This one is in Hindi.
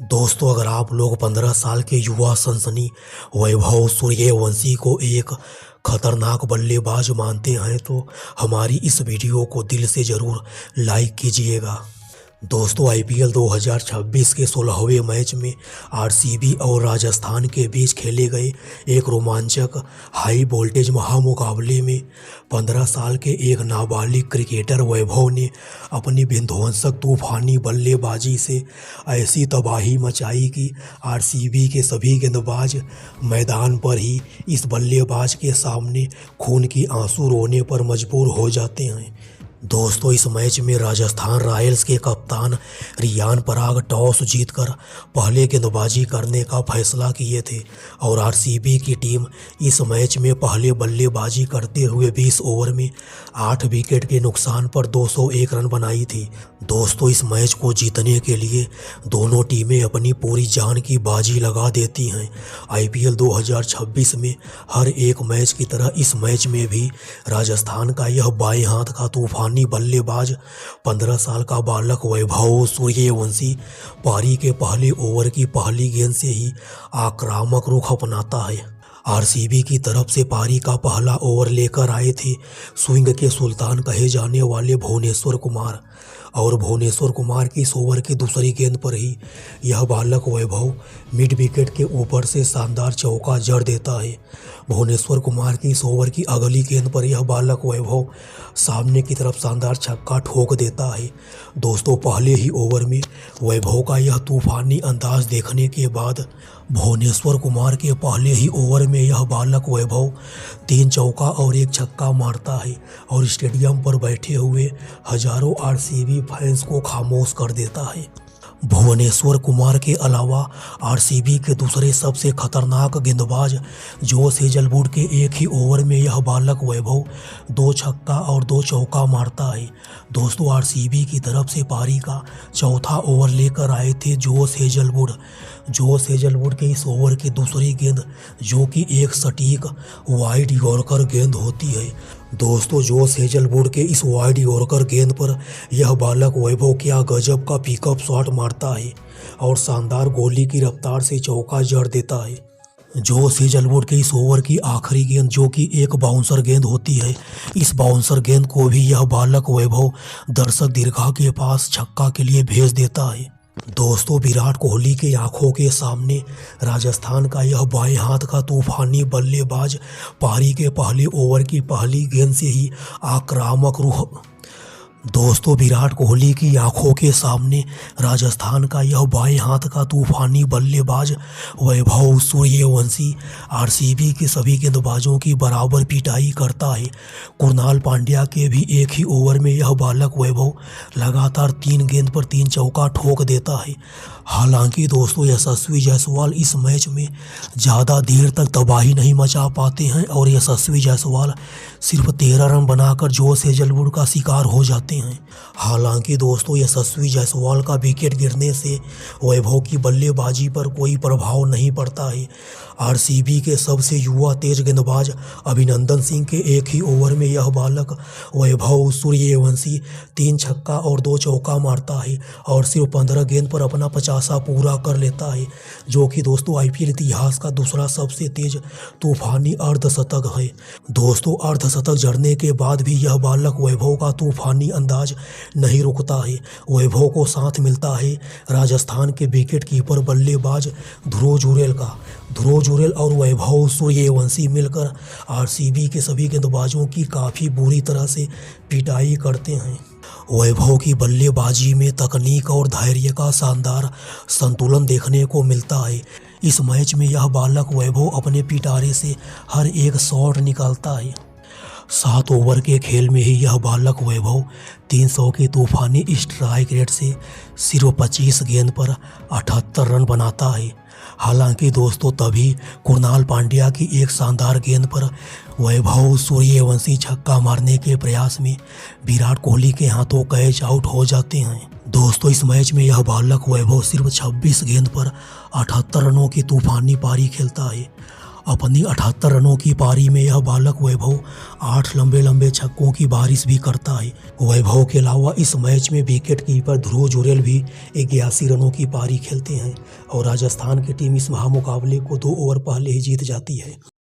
दोस्तों, अगर आप लोग 15 साल के युवा सनसनी वैभव सूर्यवंशी को एक खतरनाक बल्लेबाज मानते हैं तो हमारी इस वीडियो को दिल से ज़रूर लाइक कीजिएगा। दोस्तों, आईपीएल 2026 के 16वें मैच में आरसीबी और राजस्थान के बीच खेले गए एक रोमांचक हाई वोल्टेज महामुकाबले में 15 साल के एक नाबालिग क्रिकेटर वैभव ने अपनी विध्वंसक तूफानी बल्लेबाजी से ऐसी तबाही मचाई कि आरसीबी के सभी गेंदबाज मैदान पर ही इस बल्लेबाज के सामने खून की आंसू रोने पर मजबूर हो जाते हैं। दोस्तों, इस मैच में राजस्थान रॉयल्स के कप्तान रियान पराग टॉस जीतकर पहले गेंदबाजी करने का फैसला किए थे और आरसीबी की टीम इस मैच में पहले बल्लेबाजी करते हुए 20 ओवर में 8 विकेट के नुकसान पर 201 रन बनाई थी। दोस्तों, इस मैच को जीतने के लिए दोनों टीमें अपनी पूरी जान की बाजी लगा देती हैं। आईपीएल 2026 में हर एक मैच की तरह इस मैच में भी राजस्थान का यह बाएं हाथ का तूफान बल्लेबाज 15 साल का बालक वैभव सूर्यवंशी पारी के पहले ओवर की पहली गेंद से ही आक्रामक रुख अपनाता है। आरसीबी की तरफ से पारी का पहला ओवर लेकर आए थे स्विंग के सुल्तान कहे जाने वाले भुवनेश्वर कुमार और भुवनेश्वर कुमार की इस ओवर की दूसरी गेंद पर ही यह बालक वैभव मिड विकेट के ऊपर से शानदार चौका जड़ देता है। भुवनेश्वर कुमार की इस ओवर की अगली गेंद पर यह बालक वैभव सामने की तरफ शानदार छक्का ठोक देता है। दोस्तों, पहले ही ओवर में वैभव का यह तूफानी अंदाज देखने के बाद भुवनेश्वर कुमार के पहले ही ओवर में यह बालक वैभव 3 चौका और 1 छक्का मारता है और स्टेडियम पर बैठे हुए हजारों आरसीबी फैंस को खामोश कर देता है। भुवनेश्वर कुमार के अलावा आरसीबी के दूसरे सबसे खतरनाक गेंदबाज जोश हेजलवुड के एक ही ओवर में यह बालक वैभव 2 छक्का और 2 चौका मारता है। दोस्तों, आरसीबी की तरफ से पारी का चौथा ओवर लेकर आए थे जोश हेजलवुड के इस ओवर की दूसरी गेंद जो कि एक सटीक वाइड यॉर्कर गेंद होती है। दोस्तों, जोश हेजलवुड के इस वाइड यॉर्कर गेंद पर यह बालक वैभव क्या गजब का पिकअप शॉट मारता है और शानदार गोली की रफ्तार से चौका जड़ देता है। जोश हेजलवुड के इस ओवर की आखिरी गेंद जो कि एक बाउंसर गेंद होती है, इस बाउंसर गेंद को भी यह बालक वैभव दर्शक दीर्घा के पास छक्का के लिए भेज देता है। दोस्तों, विराट कोहली के आंखों के सामने राजस्थान का यह बाएं हाथ का तूफानी बल्लेबाज पारी के पहले ओवर की पहली गेंद से ही आक्रामक रुख दोस्तों, विराट कोहली की आंखों के सामने राजस्थान का यह बाएं हाथ का तूफानी बल्लेबाज वैभव सूर्यवंशी आरसीबी के सभी गेंदबाजों की बराबर पिटाई करता है। कुणाल पांड्या के भी एक ही ओवर में यह बालक वैभव लगातार 3 गेंद पर 3 चौका ठोक देता है। हालांकि दोस्तों, यशस्वी जायसवाल इस मैच में ज़्यादा देर तक तबाही नहीं मचा पाते हैं और यशस्वी जायसवाल सिर्फ 13 रन बनाकर जोश हेजलवुड का शिकार हो जाते हैं। हालांकि दोस्तों, यशस्वी जायसवाल का विकेट गिरने से वैभव की बल्लेबाजी पर कोई प्रभाव नहीं पड़ता है। आरसीबी के सबसे युवा तेज गेंदबाज अभिनंदन सिंह के एक ही ओवर में यह बालक वैभव सूर्यवंशी 3 छक्का और 2 चौका मारता है और सिर्फ 15 गेंद पर अपना 50 पूरा कर लेता है, जो कि दोस्तों आईपीएल इतिहास का दूसरा सबसे तेज तूफानी अर्धशतक है। दोस्तों, अर्धशतक जड़ने के बाद भी यह बालक वैभव का तूफानी अंदाज नहीं रुकता है। वैभव को साथ मिलता है राजस्थान के विकेट कीपर बल्लेबाज ध्रुव जुरेल और वैभव सूर्यवंशी मिलकर आरसीबी के सभी गेंदबाजों की काफ़ी बुरी तरह से पिटाई करते हैं। वैभव की बल्लेबाजी में तकनीक और धैर्य का शानदार संतुलन देखने को मिलता है। इस मैच में यह बालक वैभव अपने पिटारे से हर एक शॉट निकालता है। 7 ओवर के खेल में ही यह बालक वैभव 300 के तूफानी स्ट्राइक रेट से सिर्फ 25 गेंद पर 78 रन बनाता है। हालांकि दोस्तों, तभी कुणाल पांड्या की एक शानदार गेंद पर वैभव सूर्यवंशी छक्का मारने के प्रयास में विराट कोहली के हाथों कैच आउट हो जाते हैं। दोस्तों, इस मैच में यह बालक वैभव सिर्फ 26 गेंद पर 78 रनों की तूफानी पारी खेलता है अपनी 78 रनों की पारी में यह बालक वैभव 8 लंबे लंबे छक्कों की बारिश भी करता है। वैभव के अलावा इस मैच में विकेट कीपर ध्रुव जुरेल भी 81 रनों की पारी खेलते हैं और राजस्थान की टीम इस महामुकाबले को 2 ओवर पहले ही जीत जाती है।